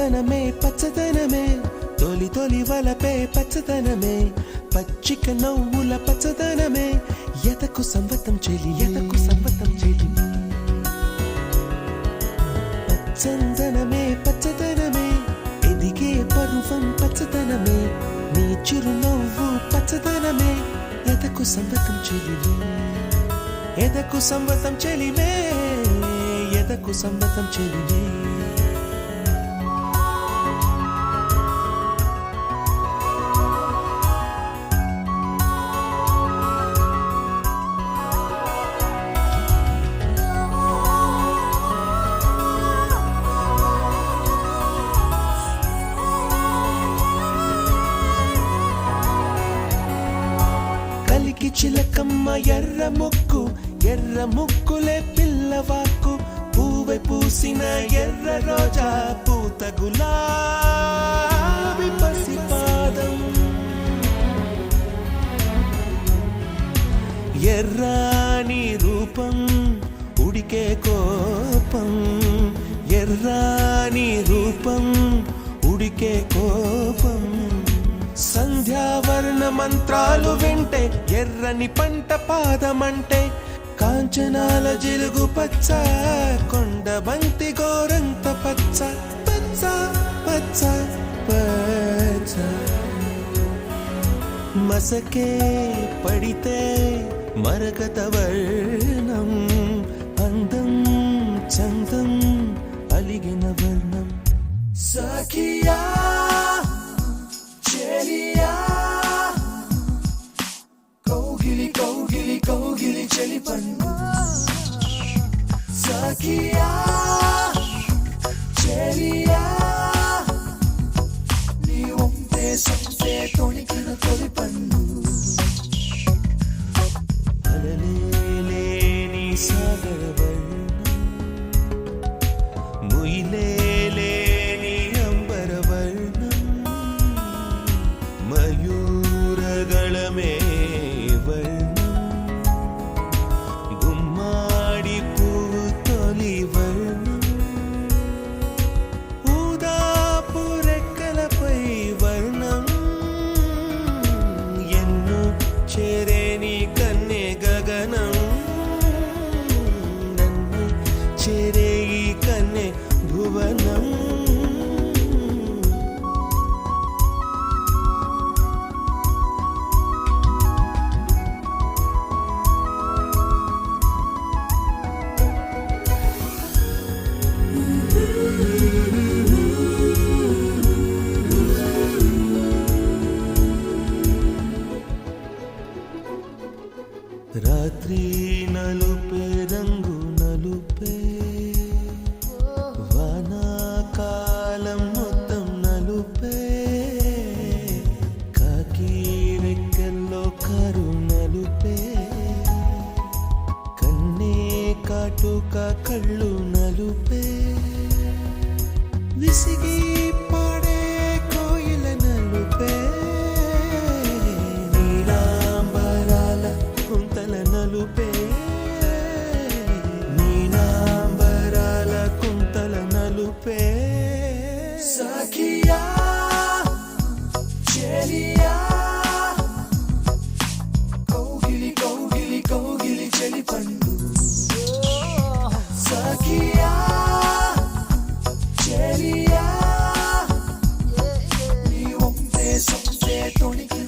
పచ్చదనమే పచ్చదనమే తొలి తొలి వలపే పచ్చదనమే పచ్చిక నవ్వుల పచ్చదనమే ఎదకు సంవతం చెలి ఎదకు సంవతం చెలి పచ్చదనమే పచ్చదనమే ఎదిగే పరువం పచ్చదనమే నీ చిరునవ్వు పచ్చదనమే ఎదకు సంవతం చెలిమే ఎదకు సంవతం చెలిమే ఎదకు సంవతం చెలిమే కలికి చిలకమ్మ ఎర్ర ముక్కులే పిల్లవాకు పూవె పూసిన ఎర్ర రోజా పూత గులాబీ పసిపాదం ఎర్రాని రూపం ఉడికే కోపం ఎర్రాని రూపం ఉడికే కోపం సంధ్యావర్ణ మంత్రాలు వింటే ఎర్రని పంట పాదమంటే కాంచనాల జిలుగు పచ్చ కొండ బంతి గోరంత పచ్చ పచ్చ పచ్చ పచ్చ మసకే పడితే మరకత వర్ణం అందం చందం అలిగిన వర్ణం సఖియా కౌగిలి కౌగిలి కౌగిలి చెలి పండు సఖియా చెలియా నీ ఒంపే సొంపే తొణికిన తొలి పండు అలలేని సాగర వర్ణం ముయిలేని అంబర వర్ణం మయూరగళమే వర్ణం గుమ్మాడి పువ్వు తొలి వర్ణం ఊదాపు రెక్కలపై వర్ణం ఎన్ను చేరేని కన్నె గగనం నన్ను చేరే ఈ కన్నె భువనం రాత్రి నలుపే రంగు నలుపే వానాకాలం మొత్తం నలుపే కాకి రెక్కల్లో కారు నలుపే కన్నే కాటుక కళ్ళు నలుపే విసిగి పాడే కోయిల నలుపే నలుపే నీలాంబరాల కుంతల నలుపే సఖియా చెలియా కౌగిలి కౌగిలి కౌగిలి చెలి పండు సఖియా చెలియా నీ ఒంపే సొంపే తొణికి